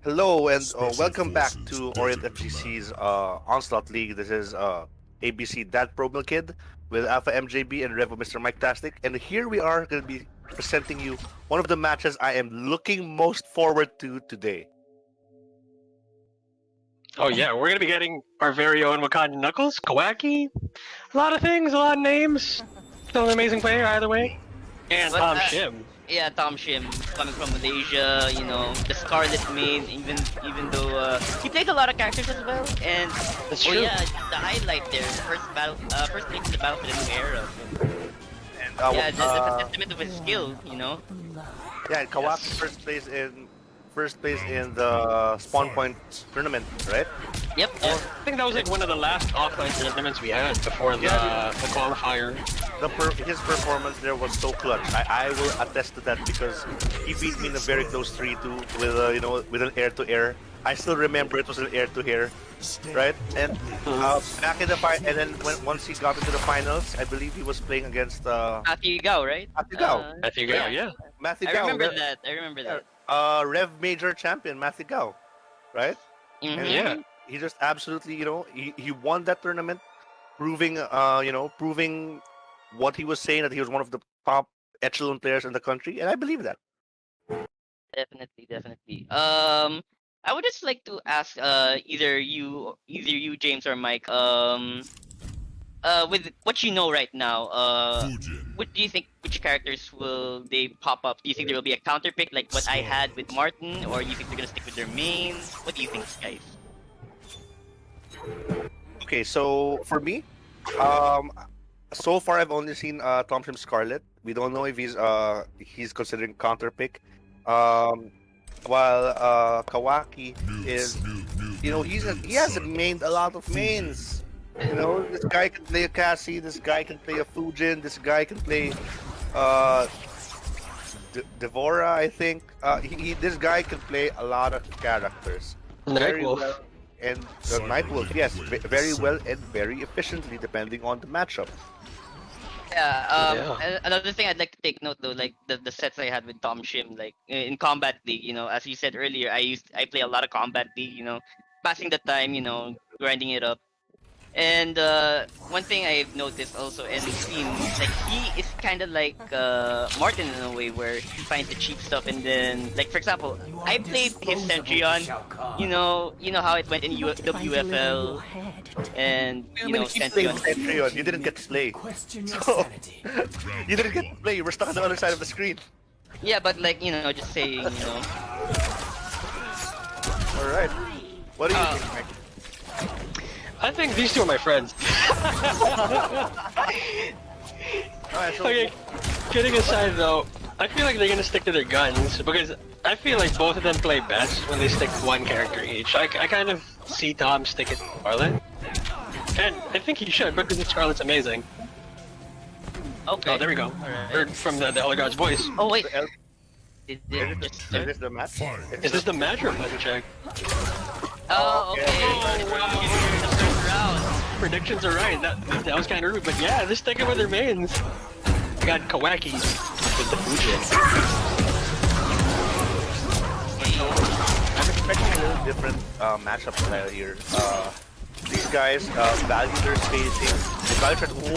Hello and welcome back to Orient FGC's Onslaught League. This is ABC Dad Promo Kid with Alpha MJB and Revo Mr. Mike Tastic. And here we are going to be presenting you one of the matches I am looking most forward to today. Oh yeah, we're gonna be getting our very own Wakanda Knuckles, Kawaki, a lot of things, a lot of names. Still an amazing player either way. And ToMShiM. Yeah, ToMShiM coming from Malaysia, you know, the Scarlet main, even though he played a lot of characters as well. And That's true. yeah, the highlight there, first place in the battle for the new era. And Yeah, that's a testament of his skill, you know. yeah, and Kawaki first place in the Spawn Point tournament, right? Yep. I think that was like one of the last offline tournaments we had before the qualifier. His performance there was so clutch. I will attest to that because he beat me in a very close 3-2 with with an air to air. I still remember it was an air to air, right? And back in the fight, and then once he got into the finals, I believe he was playing against Matthew Gao, right? Matthew Gao. Matthew Gao, yeah. Matthew I Gao. remember that. I remember that. Rev Major champion Matthew Gao, right? Mhm. Yeah. He just absolutely, he won that tournament, proving what he was saying, that he was one of the top echelon players in the country, and I believe that. Definitely. I would just like to ask either you, James or Mike, with what you know right now, what do you think, which characters will they pop up? Do you think there will be a counter pick like what I had with Martin, or you think they're gonna stick with their mains? What do you think, guys? Okay, so for me, so far I've only seen ToMShiM Scarlet. We don't know if he's considering counter pick. While Kawaki is, he has mained a lot of mains. This guy can play a Cassie, this guy can play a Fujin, this guy can play Devora, I think. This guy can play a lot of characters. Nightwolf. Well, and Nightwolf, yes, very well and very efficiently depending on the matchup. Yeah, another thing I'd like to take note though, like the sets I had with ToMShiM, like in Combat League, as you said earlier, I play a lot of Combat League, passing the time, grinding it up. And one thing I've noticed also and seen, like he is kind of like Martin in a way, where he finds the cheap stuff, and then, like for example, I played his Centurion. You know how it went in WFL, and Centurion, you didn't get to play. So, you didn't get to play. You were stuck on the other side of the screen. Yeah, but like just saying, All right. What do you think, Mike? I think these two are my friends. Alright, so Okay, kidding aside though, I feel like they're gonna stick to their guns because I feel like both of them play best when they stick one character each. I kind of see Tom stick it to Scarlet, and I think he should because Scarlet's amazing. Okay. Oh, there we go. Alright. Heard from the Elder God's voice. Oh wait. Is this the match? Is this the match or a check? Oh, okay. Oh, wow. The first round. Predictions are right. That was kind of rude, but yeah, they're sticking with their mains. I got Kawaki with the Fujin. I'm expecting a little different matchup style here. These guys value their spacing.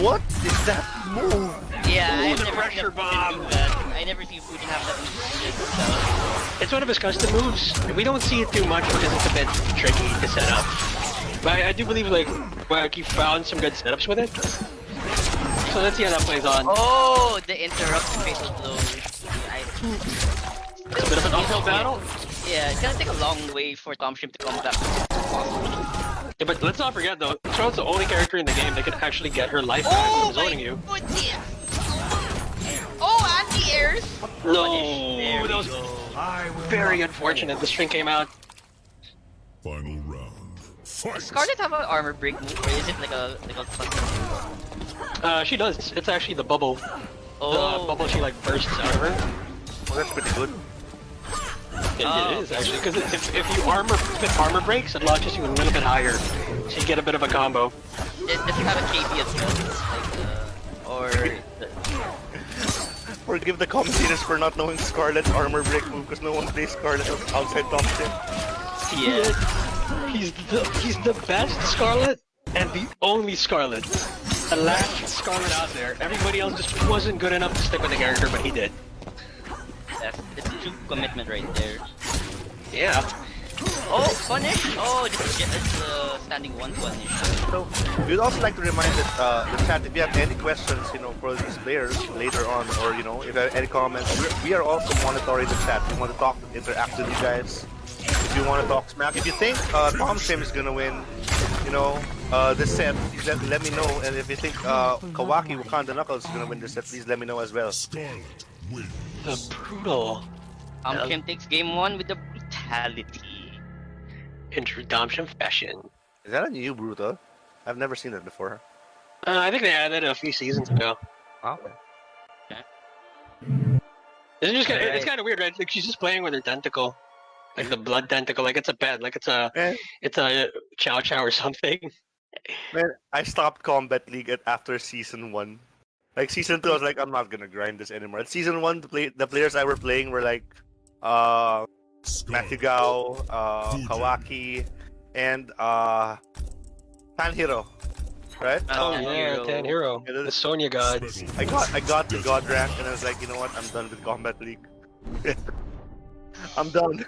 What is that move? Yeah, Ooh, I've the never pressure seen Fujin bomb. do that. I never seen Fujin have that move. It's one of his custom moves. We don't see it too much because it's a bit tricky to set up. But I do believe like he found some good setups with it. So let's see how that plays on. Oh, the interrupted fatal blow. It's a bit of an uphill battle. Yeah, it's gonna take a long way for ToMShiM to come back. Yeah, but let's not forget though, Charlotte's the only character in the game that can actually get her life back from zoning you. Goodness. Oh, anti-airs. No, There that was we go. very unfortunate. The string came out. Final round. Fight. Does Scarlet have an armor break move, or is it like a custom? She does. It's actually the bubble. Oh. The bubble she like bursts out of her. Well, that's pretty good. It is actually, because if you armor breaks, it launches you a little bit higher, so you get a bit of a combo. Does it have a KP as well? Like, Forgive the commentators for not knowing Scarlet's armor break move because no one plays Scarlet outside ToMShiM. Yeah. He's the best Scarlet and the only Scarlet. The last Scarlet out there. Everybody else just wasn't good enough to stick with the character, but he did. It's true commitment right there. Yeah. Oh, punish! Oh, it's standing one punish. So we'd also like to remind that the chat, if you have any questions, you know, for these players later on, or you know, if you have any comments, we are also monitoring the chat. We want to talk, interact with you guys. If you want to talk smack, if you think ToMShiM is gonna win, you know, this set, please let me know. And if you think Kawaki Wakanda Knuckles is gonna win this set, please let me know as well. Scarlet wins. The brutal. ToMShiM takes game 1 with the brutality. In true ToMShiM fashion. Is that a new brutal? I've never seen it before. I think they added it a few seasons ago. Oh. It's kind of weird, right? Like she's just playing with her tentacle, like the blood tentacle, like it's a pet, like it's a Chow Chow or something. Man, I stopped Combat League after season 1. Like season 2, I was like, I'm not gonna grind this anymore. At season 1, the players I were playing were like, Matthew Gao, Kawaki, and Tanhiro, right? Oh yeah, Tanhiro, the Sonya God. I got the God rank, and I was like, you know what? I'm done with Combat League. I'm done.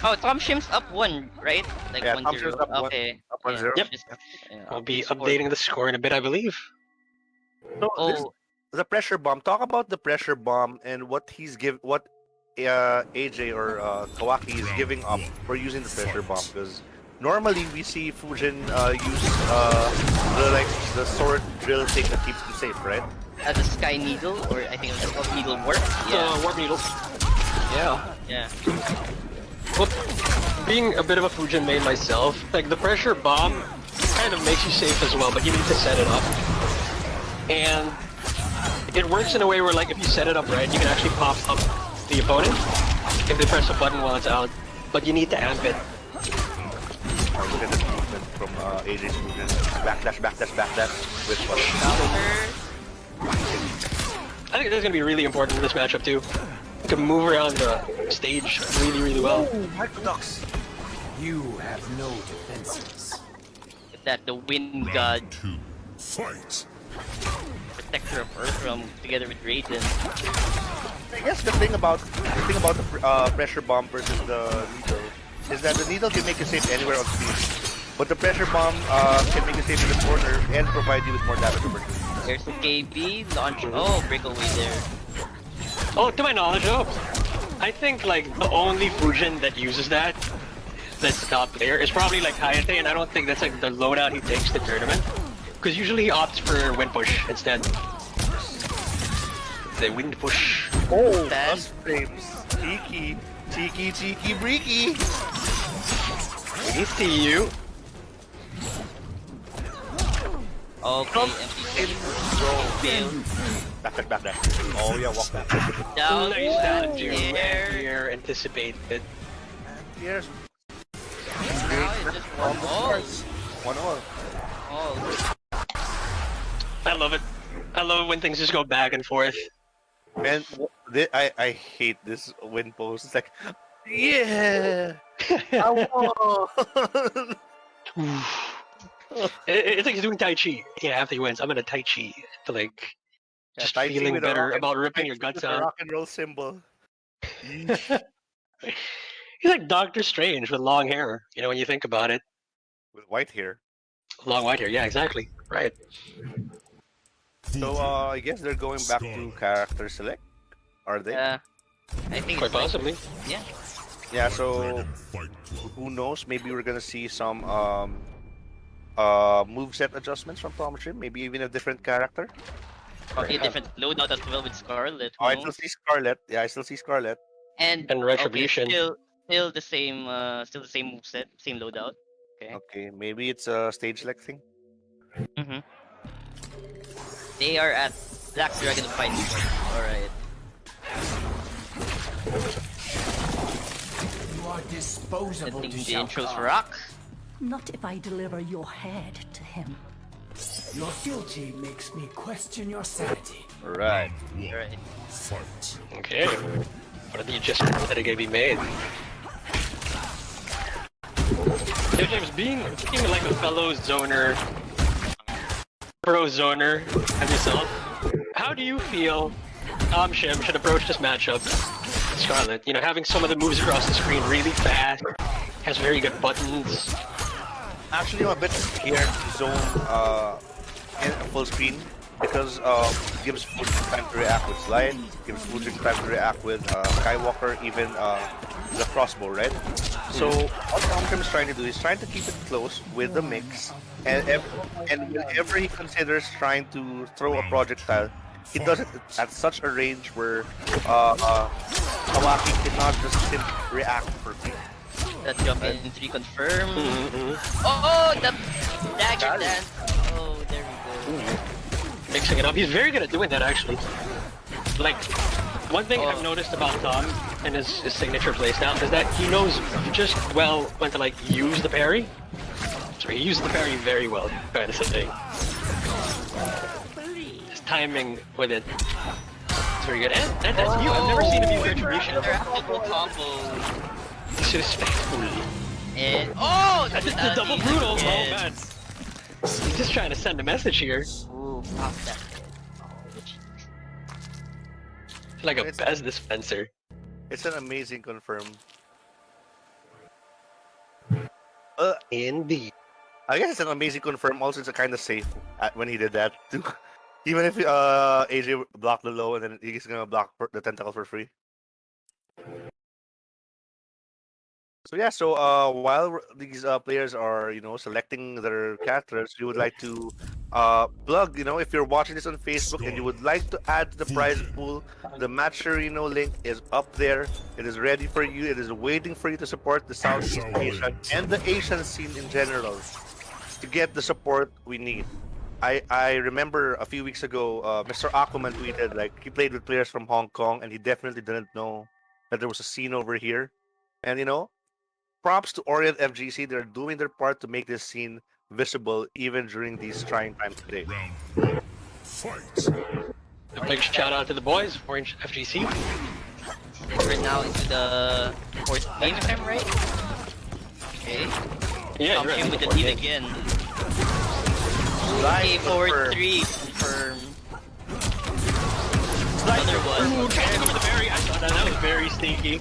Oh, ToMShiM's up 1, right? Like Yeah, 1-0. ToMShiM's up one. Okay. Up 1-0. Yep. I'll be updating the score in a bit, I believe. So Oh, the pressure bomb. Talk about the pressure bomb and what AJ or Kawaki is giving up for using the pressure bomb, because normally we see Fujin use the sword drill thing that keeps him safe, right? the Sky Needle, or I think it's called Needle Warp. Yeah. Warp Needle. Yeah. Yeah. Well, being a bit of a Fujin main myself, like the pressure bomb kind of makes you safe as well, but you need to set it up. And it works in a way where, like, if you set it up right, you can actually pop up the opponent if they press a button while it's out, but you need to amp it. Oh, look at the movement from AJ's movement. Backdash. With what? I think that's going to be really important in this matchup too. You can move around the stage really, really well. Microducks. You have no defenses. The Wind God, 2. Fight. Protector of Earthrealm, together with Raiden. I guess the thing about the pressure bomb versus the needle is that the needle can make you safe anywhere on screen, but the pressure bomb can make you safe in the corner and provide you with more damage opportunities. There's the KB, launch. Oh, breakaway there. Oh, to my knowledge, I think like the only Fujin that uses that's top player is probably like Hayate, and I don't think that's like the loadout he takes to tournament. Because usually he opts for wind push instead. The wind push. Oh, That- us frames. Cheeky, breaky. We see you. Okay, MP. Fail. Backdash. Oh yeah, walk back. Down. Nice down, Here. Here, anticipate it. Here's Now it's just one. Oh. 1-0. Oh. I love it. I love it when things just go back and forth. And I hate this win post. It's like, yeah, I won. It's like he's doing Tai Chi. Yeah, after he wins, I'm gonna Tai Chi to like just Tai Chi feeling with a better rock- about ripping Tai your Chi guts with a out. rock and roll symbol. He's like Doctor Strange with long hair. You know, when you think about it, With white hair. long white hair. Yeah, exactly. Right. So I guess they're going back to character select. Are they? Yeah. I think Quite it's like, possibly. yeah. Yeah. So Dragon Fight Club. who knows? Maybe we're gonna see some moveset adjustments from ToMShiM. Maybe even a different character. Okay, different loadout as well with Scarlet. Oh, I no? still see Scarlet. Yeah, I still see Scarlet. And Retribution. Okay, still the same moveset, same loadout. Okay. Okay, maybe it's a stage select thing. Mm-hmm. They are at Black Dragon Fight. Alright. You are disposable to Setting the Shao intros Kahn. for Rock. Not if I deliver your head to him. Your guilty makes me question your sanity. Right. Alright. Fight. Okay. What are the adjustments that are gonna be made? Yo, James, being like a fellow zoner, pro zoner as yourself, how do you feel ToMShiM should approach this matchup? Scarlet, you know, having some of the moves across the screen really fast, has very good buttons. Actually, I'm a bit scared to zone in full screen because it gives Fujin time to react with Slide, gives Fujin time to react with Skywalker, even the crossbow, right? So what ToMShiM is trying to do is trying to keep it close with the mix, and whenever he considers trying to throw a projectile, he does it at such a range where Kawaki cannot just simply react perfectly. That jump in 3 confirm. Oh, the dagger dance. Oh, there we go. Mixing it up. He's very good at doing that, actually. Like, one thing I've noticed about Tom and his signature playstyle is that he knows just well when to, like, use the parry. So he uses the parry very well, kind of say. His timing with it is very good. And that's you. I've never seen him use retribution. Rapid combo. Disrespectful. And that's The double brutal. Oh man. He's just trying to send a message here. Ooh, pop that. Like a Bez dispenser. It's an amazing confirm. Indeed. I guess it's an amazing confirm. Also, it's a kind of safe when he did that too. Even if AJ blocked the low and then he's gonna block the tentacle for free. So yeah, so while these players are, you know, selecting their characters, you would like to plug, you know, if you're watching this on Facebook and you would like to add to the prize pool, the Matcherino link is up there. It is ready for you. It is waiting for you to support the Southeast Asian and the Asian scene in general to get the support we need. I remember a few weeks ago, Mr. Aquaman tweeted like he played with players from Hong Kong and he definitely didn't know that there was a scene over here. And you know, props to Orient FGC. They're doing their part to make this scene visible even during these trying times today. Round 1. Fight. A big shout out to the boys, Orange FGC. We're now into the 4th game, if I'm right. Okay. Yeah, you're ToMShiM right. with the lead again. Okay, forward 3 confirm. Another one. Ooh, trying to go for the berry. I saw that. That was very sneaky.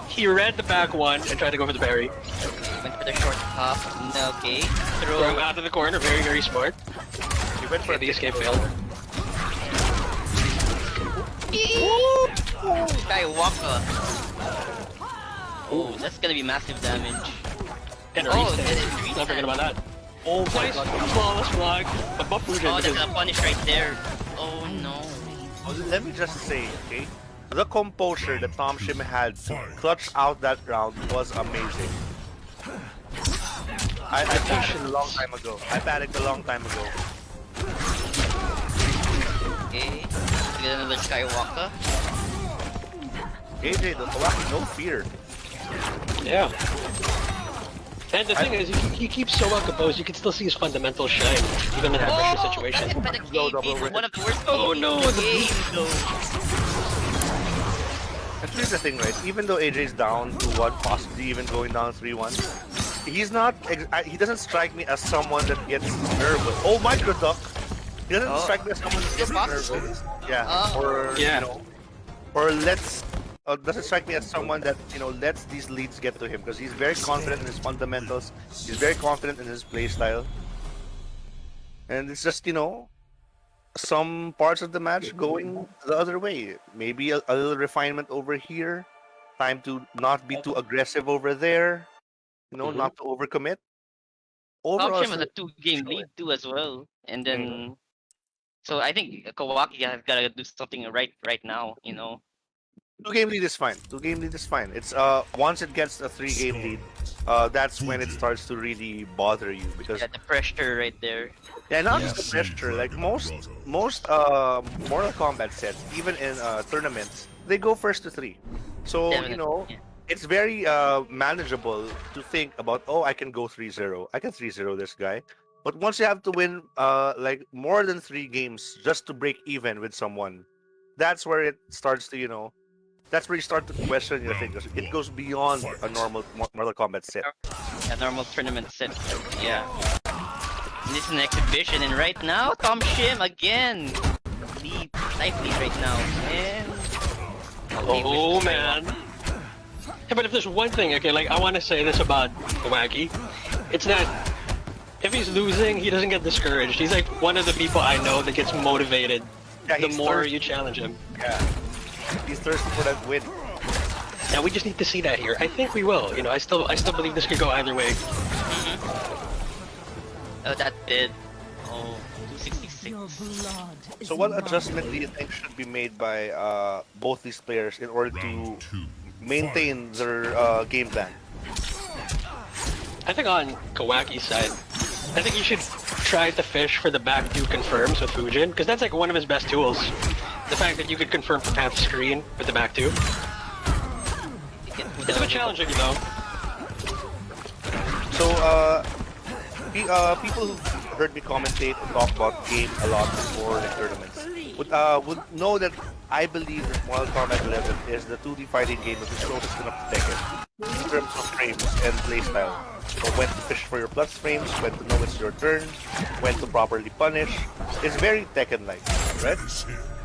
He read the back one and tried to go for the berry. Went for the short hop. No, okay. Throw him out of the corner. Very, very smart. He went for The escape failed. Skywalker. Oh, that's gonna be massive damage. And a Oh, reset. that is reset. Not forget about that. Oh, nice. Flawless block. But buff Fujin Oh, that's because a punish right there. Oh no. Let me just say, okay, the composure that ToMShiM had to clutch out that round was amazing. I panicked a long time ago. Okay. Let's get another Skywalker. AJ, the Kawaki, no fear. yeah. And the thing is, he keeps so well composed, you can still see his fundamentals shine, even in that pressure situation. That's one of the worst Oh no, the games though. And here's the thing, right? Even though AJ's down to 1, possibly even going down 3-1, he's not. He doesn't strike me as someone that gets nervous. Oh, micro duck. He doesn't strike me as someone that gets nervous. Yeah. Or Yeah. you know, or doesn't strike me as someone that, you know, lets these leads get to him because he's very confident in his fundamentals. He's very confident in his play style, and it's just, you know, some parts of the match going the other way. Maybe a little refinement over here. Time to not be too aggressive over there. You know, not to overcommit. Overall, ToMShiM has a 2-game lead too as well. And then so I think Kawaki has gotta do something right now, you know. 2-game lead is fine. 2-game lead is fine. It's once it gets a 3-game lead, that's when it starts to really bother you because Yeah, the pressure right there. yeah, not just the pressure. Like most Mortal Kombat sets, even in tournaments, they go first to 3. So Definitely, you know, yeah. it's very manageable to think about. Oh, I can go 3-0. I can 3-0 this guy. But once you have to win like more than 3 games just to break even with someone, that's where it starts to, you know, that's where you start to question your things. It goes beyond a normal Mortal Kombat set. a normal tournament set. Yeah. And this is an exhibition, and right now, ToMShiM again. Life lead right now. And Oh man. Yeah, but if there's one thing, okay, like I want to say this about Kawaki, it's that if he's losing, he doesn't get discouraged. He's like one of the people I know that gets motivated Yeah, the he's more thirsty. you challenge him. Yeah. He's thirsty for that win. Now we just need to see that here. I think we will. You know, I still believe this could go either way. oh, that did. Oh, 266. Your blood is So what mine. adjustment do you think should be made by both these players in order to maintain their game plan? I think on Kawaki's side, I think you should try to fish for the back two confirms with Fujin, because that's like one of his best tools. The fact that you could confirm from half screen with the back two. It's a bit challenging, you know. So people who heard me commentate and talk about game a lot before the tournaments would know that I believe that Mortal Kombat 11 is the 2D fighting game that is closest to Tekken in terms of frames and playstyle. So when to fish for your plus frames, when to know it's your turn, when to properly punish. It's very Tekken-like, right?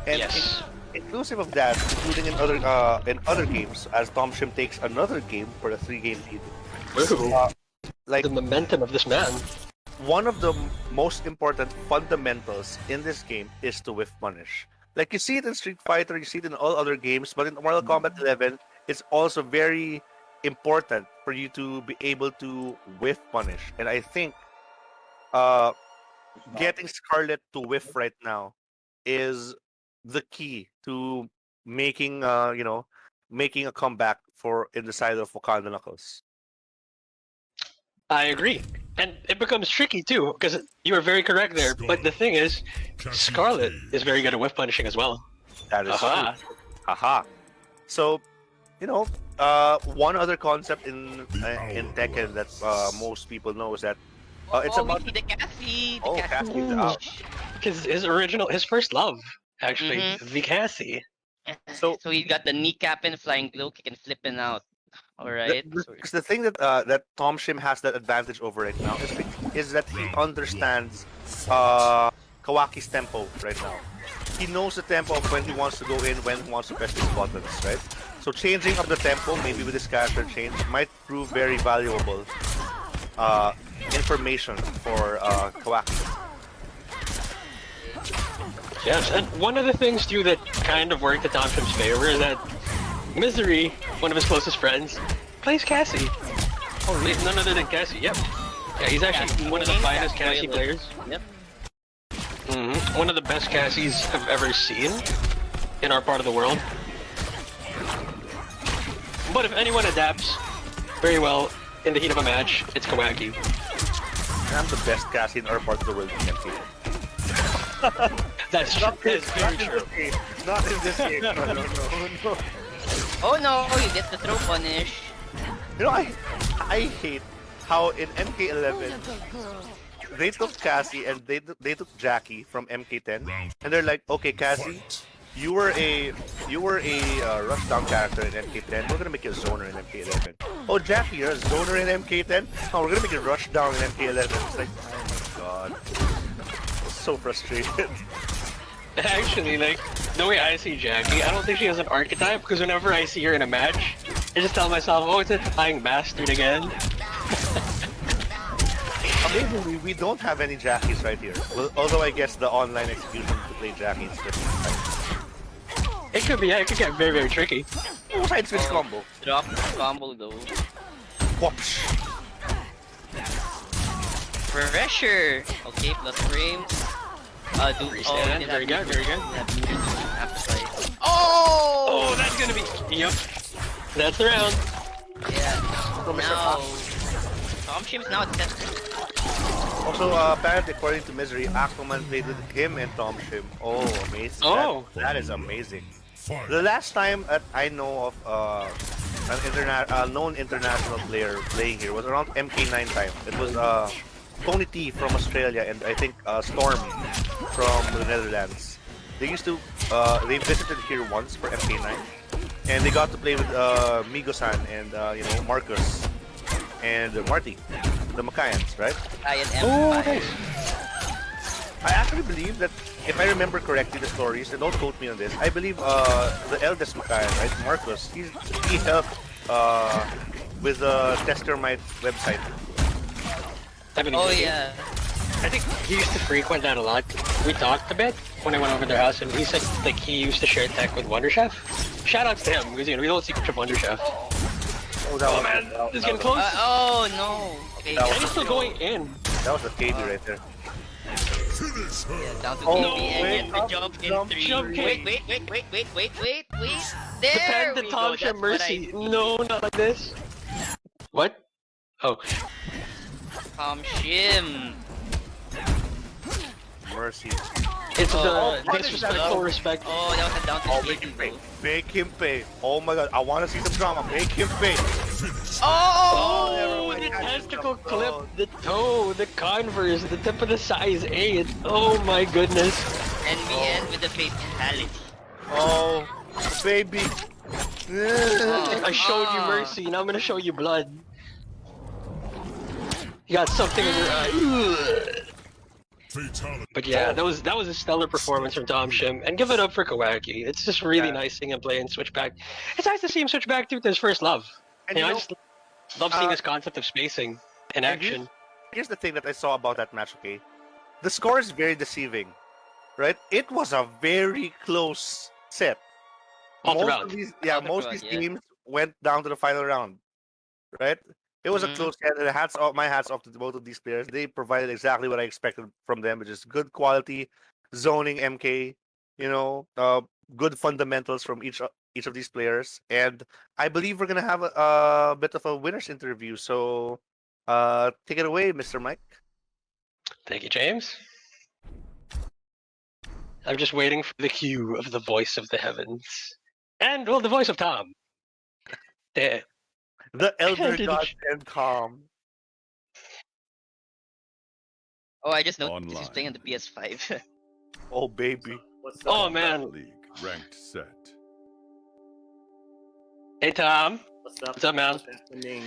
And Yes. inclusive of that, including in other games, as ToMShiM takes another game for a 3-game lead. Ooh, Like the momentum of this man. one of the most important fundamentals in this game is to whiff punish. Like you see it in Street Fighter, you see it in all other games, but in Mortal Kombat 11, it's also very important for you to be able to whiff punish. And I think getting Scarlet to whiff right now is the key to making making a comeback for in the side of Wakanda Knuckles. I agree. And it becomes tricky too, because you were very correct there. But the thing is, Scarlet is very good at whiff punishing as well. That is Aha. true. Aha. So, one other concept in Tekken that most people know is that it's oh, about we see the Cassie. oh Cassie out. Because his first love, actually, the Cassie. So- So he got the kneecap and flying glow kick and flipping out. Alright. Because the thing that that ToMShiM has that advantage over right now is that he understands Kawaki's tempo right now. He knows the tempo of when he wants to go in, when he wants to press his buttons, right? So changing up the tempo, maybe with this character change, might prove very valuable information for Kawaki. Yes, and one of the things too that kind of worked at ToMShiM's favor is that Misery, one of his closest friends, plays Cassie. Oh, wait, none other than Cassie. Yep. Yeah, he's actually Cassie one of the main, finest Cassie Cassie loyal. players. Yep. One of the best Cassies I've ever seen in our part of the world. But if anyone adapts very well in the heat of a match, it's Kawaki. I'm the best Cassie in our part of the world, you can see. That's true. It's very true. Not in this game. No. Oh no, you get the throw punish. You know, I hate how in MK11 they took Cassie and they took Jackie from MK10 and they're like, okay, Cassie, you were a rushdown character in MK10. We're gonna make you a zoner in MK11. Oh, Jackie, you're a zoner in MK10. Oh, we're gonna make you rushdown in MK11. It's like, oh my god, I'm so frustrated. Actually, like, the way I see Jackie, I don't think she has an archetype, because whenever I see her in a match, I just tell myself, oh, it's a flying bastard again. Amazingly, we don't have any Jackies right here. Well, although I guess the online execution to play Jackie instead. It could be, yeah, it could get very, very tricky. Side switch combo. Drop combo though. Whoops. Pressure. Okay, plus frames. Restand, very good, very good. Oh! Oh, that's gonna be, yep. That's the round. Yeah. Now, ToMShiM's now at 10. Also, apparently, according to Misery, Aquaman played with him and ToMShiM. Oh, amazing. Oh. That is amazing. The last time that I know of a known international player playing here was around MK9 time. It was Tony T from Australia and I think Storm from the Netherlands. They used to they visited here once for MK9 and they got to play with Migo-san and Marcus. and Marty, the Macayans, right? I and Oh, M5. nice. I actually believe that, if I remember correctly the stories, and don't quote me on this, I believe the eldest Macayan, right, Marcus, he helped with the Testermite website. I believe Oh it. yeah. I think he used to frequent that a lot. We talked a bit when I went over their house, and he said like he used to share tech with Wonder Chef. Shout outs to him because we don't see much of Wonder Chef. Oh, that was, Man, it's getting close. Oh no. Okay. That And was he's still going in. that was a KD right there. Finish her. Yeah, down to Oh, KD and wait, get the jump in jump, 3. jump, Wait. There Depend the we go. ToMShiM That's what I Mercy. need. No, not like this. What? Oh, ToMShiM. Mercy. it's Oh, the disrespectful respect. Oh, that was a down to Oh, KD, make him pay. bro. Make him pay. Oh my god, I want to see some drama. Make him pay. Oh! never Oh, mind. the I just testicle jumped clip, out. the toe, the Converse, the tip of the size 8. Oh my goodness. And we end with the fatality. Oh, baby. I showed you mercy, now I'm gonna show you blood. You got something in your eye. Fatality. But yeah, that was a stellar performance from ToMShiM, and give it up for Kawaki. It's just really nice seeing him play and switch back. It's nice to see him switch back to his first love. And You know, you I know, just love seeing uh, this concept of spacing in and action. Here's the thing that I saw about that match, okay? The score is very deceiving, right? It was a very close set. All most throughout. of these, All most of these throughout, yeah. games went down to the final round, right? It was a Mhm. close set, and my hats off to both of these players. They provided exactly what I expected from them, which is good quality zoning MK, good fundamentals from each of these players, and I believe we're gonna have a bit of a winners interview. So, take it away, Mr. Mike. Thank you, James. I'm just waiting for the cue of the voice of the heavens. And, well, the voice of Tom. There. The Elder Did God you- and Calm. Oh, I just noticed he's Online. playing on the PS5. Oh baby. What's up? Oh, man. League ranked set. Hey, Tom. What's up? What's up, man? What's happening?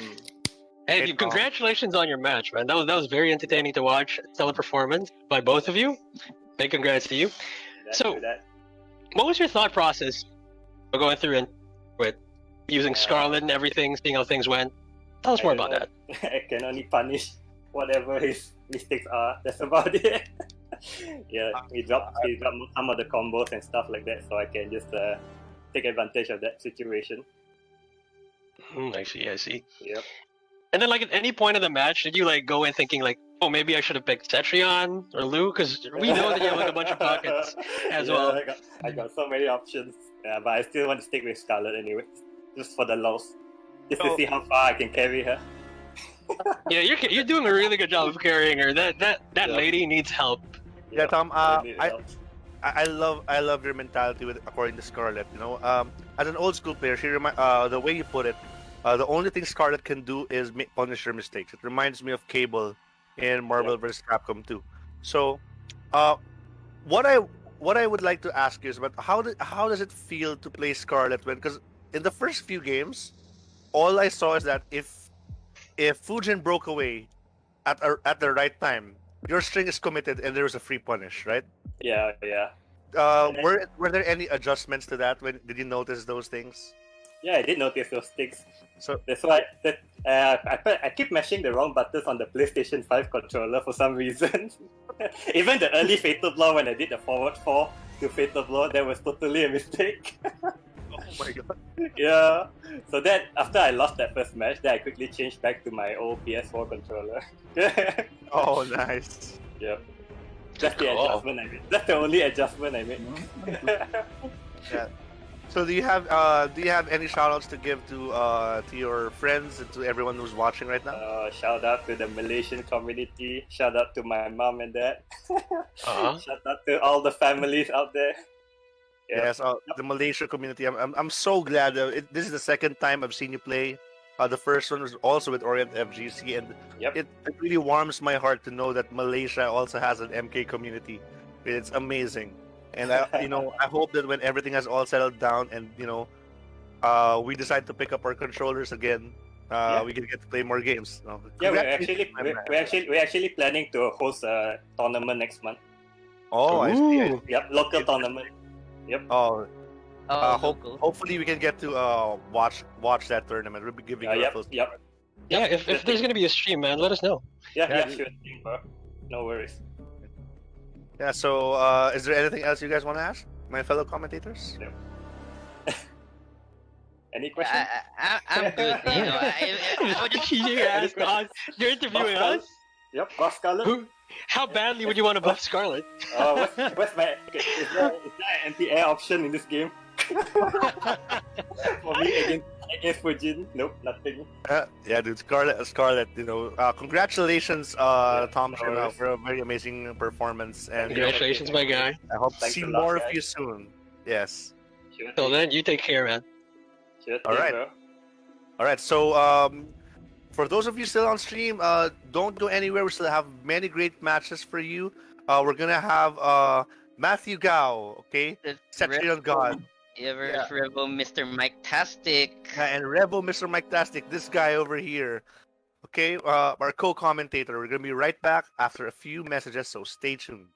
Hey, Hey, dude, Tom. congratulations on your match, man. That was very entertaining to watch. Stellar performance by both of you. Big congrats to you. That- So- that, What was your thought process for going through and with using Scarlet and everything, seeing how things went? Tell us I more don't about that. know. I can only punish whatever his mistakes are. That's about it. Yeah, he dropped some of the combos and stuff like that, so I can just take advantage of that situation. I see. Yep. And then, like, at any point of the match, did you, like, go in thinking, like, oh, maybe I should have picked Cetrion or Lu? Because we know that you have, like, a bunch of pockets as Yeah, well. I got so many options. Yeah, but I still want to stick with Scarlet anyway, just for the lows, just to So- see how far I can carry her. Yeah, you're doing a really good job of carrying her. That Yeah. lady needs help. Yeah, Tom. I need help. I love your mentality with according to Scarlet. As an old school player, the way you put it, the only thing Scarlet can do is punish her mistakes. It reminds me of Cable in Marvel vs. Capcom 2. So, what I would like to ask you is about how does it feel to play Scarlet because in the first few games, all I saw is that if Fujin broke away at the right time, your string is committed and there was a free punish, right? Yeah. Were there any adjustments to that? Did you notice those things? Yeah, I did notice those things. So That's why I keep mashing the wrong buttons on the PlayStation 5 controller for some reason. Even the early Fatal Blow when I did the forward 4 to Fatal Blow, that was totally a mistake. oh my god. Yeah. So that after I lost that first match, then I quickly changed back to my old PS4 controller. Oh nice. Yep. That's the Cool. adjustment I made. That's the only adjustment I made. Yeah. So do you have any shoutouts to give to your friends and to everyone who's watching right now? Shout out to the Malaysian community. Shout out to my mom and dad. Uh-huh. Shout out to all the families out there. Yeah. Yes, the Malaysia community. I'm so glad. This is the second time I've seen you play. The first one was also with Orient FGC, and Yep. it really warms my heart to know that Malaysia also has an MK community. It's amazing, and I hope that when everything has all settled down, and we decide to pick up our controllers again, Yeah. we can get to play more games. No, Yeah, congratulations, my man. we're actually planning to host a tournament next month. Oh, I see. Ooh. Yep, local tournament. Oh, Oh, hope, hopefully we can get to watch that tournament. We'll be giving you a Yep, full. yep. Yeah, if there's gonna be a stream, man, let us know. Yeah, Yeah, sure thing, bro. No worries. Yeah. So, is there anything else you guys want to ask, my fellow commentators? Any questions? I'm good. You know, I would just You asked us. You're interviewing us. Yep, Buff Scarlet. Who? How badly would you want to buff Scarlet? What's my? Okay, is there an anti-air option in this game? For me against Fujin? Nope, nothing. Yeah, dude, Scarlet. You know, congratulations, Tom, no worries. for a very amazing performance, and Congratulations, my guy. I hope to Thanks see a lot, more of guys. you soon. Yes. Sure So thing, then, you take care, man. sure All thing, right. bro. All right. So, for those of you still on stream, don't go anywhere. We still have many great matches for you. We're gonna have Matthew Gao, okay, Setrion God, Ever Rebel Mr. Mike Tastic. and Rebel Mr. Mike Tastic. This guy over here, okay, our co-commentator. We're gonna be right back after a few messages, so stay tuned.